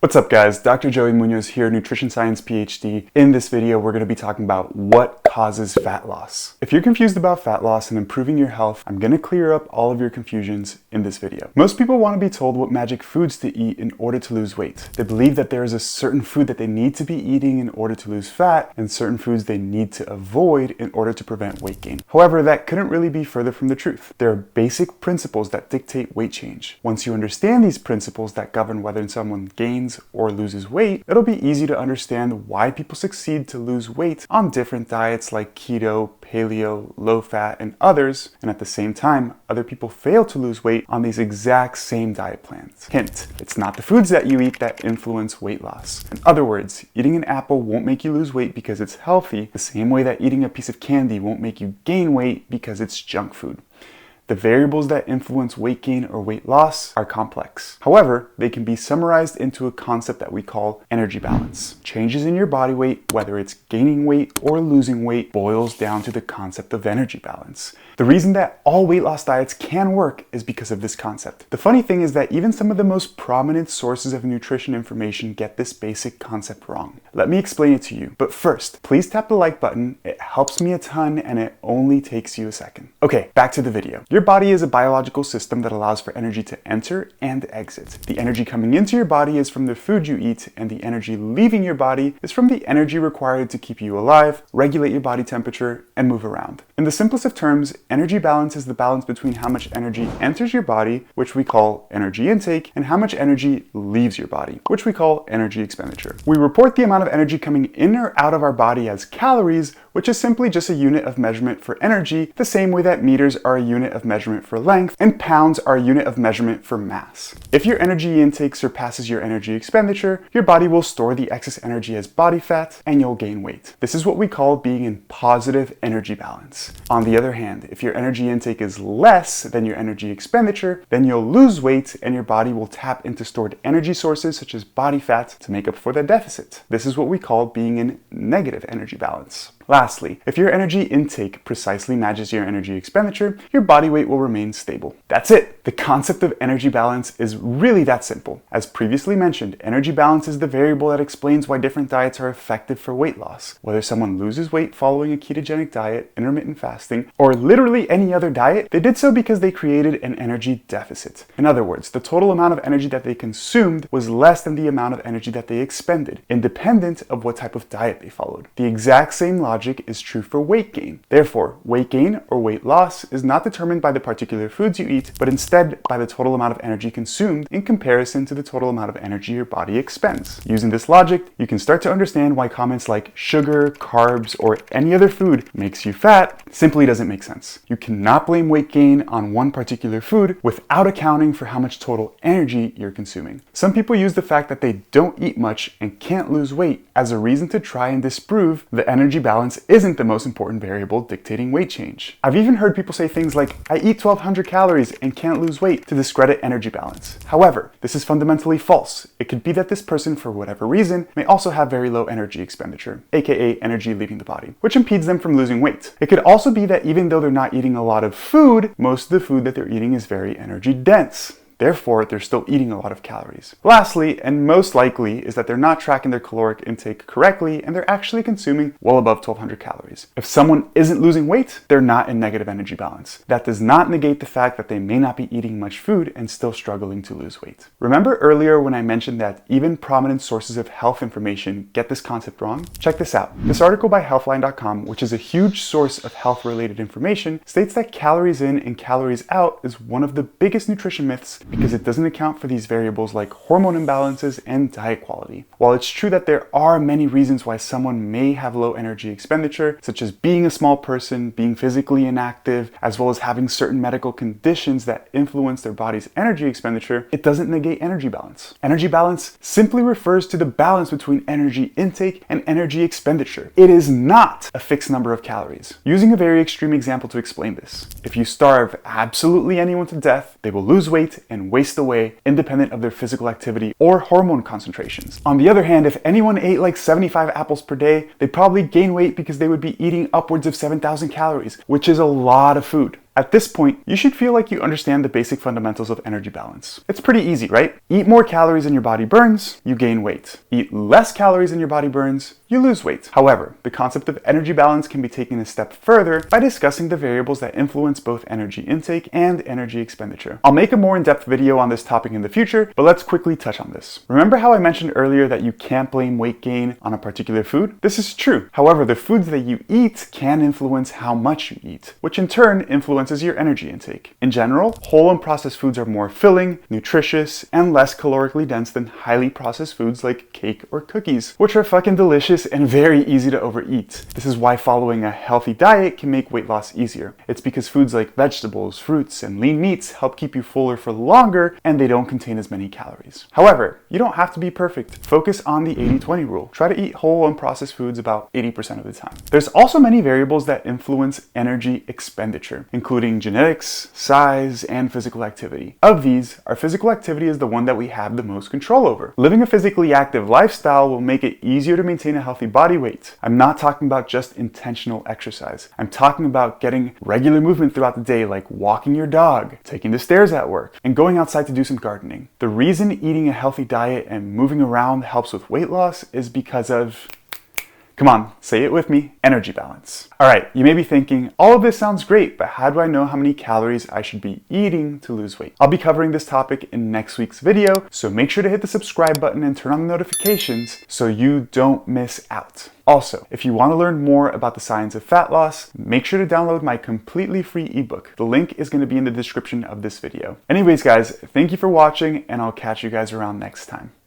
What's up guys, Dr. Joey Munoz here, Nutrition Science PhD. In this video, we're going to be talking about what causes fat loss. If you're confused about fat loss and improving your health, I'm going to clear up all of your confusions in this video. Most people want to be told what magic foods to eat in order to lose weight. They believe that there is a certain food that they need to be eating in order to lose fat and certain foods they need to avoid in order to prevent weight gain. However, that couldn't really be further from the truth. There are basic principles that dictate weight change. Once you understand these principles that govern whether someone gains or loses weight, it'll be easy to understand why people succeed to lose weight on different diets like keto, paleo, low fat, and others, and at the same time, other people fail to lose weight on these exact same diet plans. Hint, it's not the foods that you eat that influence weight loss. In other words, eating an apple won't make you lose weight because it's healthy, the same way that eating a piece of candy won't make you gain weight because it's junk food. The variables that influence weight gain or weight loss are complex. However, they can be summarized into a concept that we call energy balance. Changes in your body weight, whether it's gaining weight or losing weight, boils down to the concept of energy balance. The reason that all weight loss diets can work is because of this concept. The funny thing is that even some of the most prominent sources of nutrition information get this basic concept wrong. Let me explain it to you. But first, please tap the like button. It helps me a ton and it only takes you a second. Okay, back to the video. Your body is a biological system that allows for energy to enter and exit. The energy coming into your body is from the food you eat, and the energy leaving your body is from the energy required to keep you alive, regulate your body temperature, and move around. In the simplest of terms, energy balance is the balance between how much energy enters your body, which we call energy intake, and how much energy leaves your body, which we call energy expenditure. We report the amount of energy coming in or out of our body as calories, which is simply just a unit of measurement for energy, the same way that meters are a unit of measurement for length, and pounds are a unit of measurement for mass. If your energy intake surpasses your energy expenditure, your body will store the excess energy as body fat, and you'll gain weight. This is what we call being in positive energy balance. On the other hand, if your energy intake is less than your energy expenditure, then you'll lose weight and your body will tap into stored energy sources such as body fat to make up for the deficit. This is what we call being in negative energy balance. Lastly, if your energy intake precisely matches your energy expenditure, your body weight will remain stable. That's it! The concept of energy balance is really that simple. As previously mentioned, energy balance is the variable that explains why different diets are effective for weight loss. Whether someone loses weight following a ketogenic diet, intermittent fasting, or literally any other diet, they did so because they created an energy deficit. In other words, the total amount of energy that they consumed was less than the amount of energy that they expended, independent of what type of diet they followed. The exact same logic is true for weight gain. Therefore, weight gain or weight loss is not determined by the particular foods you eat, but instead by the total amount of energy consumed in comparison to the total amount of energy your body expends. Using this logic, you can start to understand why comments like sugar, carbs, or any other food makes you fat simply doesn't make sense. You cannot blame weight gain on one particular food without accounting for how much total energy you're consuming. Some people use the fact that they don't eat much and can't lose weight as a reason to try and disprove the energy balance isn't the most important variable dictating weight change. I've even heard people say things like, I eat 1,200 calories and can't lose weight to discredit energy balance. However, this is fundamentally false. It could be that this person, for whatever reason, may also have very low energy expenditure, aka energy leaving the body, which impedes them from losing weight. It could also be that even though they're not eating a lot of food, most of the food that they're eating is very energy dense. Therefore, they're still eating a lot of calories. Lastly, and most likely, is that they're not tracking their caloric intake correctly and they're actually consuming well above 1,200 calories. If someone isn't losing weight, they're not in negative energy balance. That does not negate the fact that they may not be eating much food and still struggling to lose weight. Remember earlier when I mentioned that even prominent sources of health information get this concept wrong? Check this out. This article by Healthline.com, which is a huge source of health-related information, states that calories in and calories out is one of the biggest nutrition myths because it doesn't account for these variables like hormone imbalances and diet quality. While it's true that there are many reasons why someone may have low energy expenditure, such as being a small person, being physically inactive, as well as having certain medical conditions that influence their body's energy expenditure, it doesn't negate energy balance. Energy balance simply refers to the balance between energy intake and energy expenditure. It is not a fixed number of calories. Using a very extreme example to explain this, if you starve absolutely anyone to death, they will lose weight and waste away independent of their physical activity or hormone concentrations. On the other hand, if anyone ate like 75 apples per day, they'd probably gain weight because they would be eating upwards of 7,000 calories, which is a lot of food. At this point, you should feel like you understand the basic fundamentals of energy balance. It's pretty easy, right? Eat more calories than your body burns, you gain weight. Eat less calories than your body burns, you lose weight. However, the concept of energy balance can be taken a step further by discussing the variables that influence both energy intake and energy expenditure. I'll make a more in-depth video on this topic in the future, but let's quickly touch on this. Remember how I mentioned earlier that you can't blame weight gain on a particular food? This is true. However, the foods that you eat can influence how much you eat, which in turn influences your energy intake. In general, whole and processed foods are more filling, nutritious, and less calorically dense than highly processed foods like cake or cookies, which are fucking delicious and very easy to overeat. This is why following a healthy diet can make weight loss easier. It's because foods like vegetables, fruits, and lean meats help keep you fuller for longer, and they don't contain as many calories. However, you don't have to be perfect. Focus on the 80-20 rule. Try to eat whole and processed foods about 80% of the time. There's also many variables that influence energy expenditure, including genetics, size, and physical activity. Of these, our physical activity is the one that we have the most control over. Living a physically active lifestyle will make it easier to maintain a healthy body weight. I'm not talking about just intentional exercise. I'm talking about getting regular movement throughout the day, like walking your dog, taking the stairs at work, and going outside to do some gardening. The reason eating a healthy diet and moving around helps with weight loss is because of, come on, say it with me, energy balance. All right, you may be thinking, all of this sounds great, but how do I know how many calories I should be eating to lose weight? I'll be covering this topic in next week's video, so make sure to hit the subscribe button and turn on the notifications so you don't miss out. Also, if you want to learn more about the science of fat loss, make sure to download my completely free ebook. The link is going to be in the description of this video. Anyways, guys, thank you for watching, and I'll catch you guys around next time.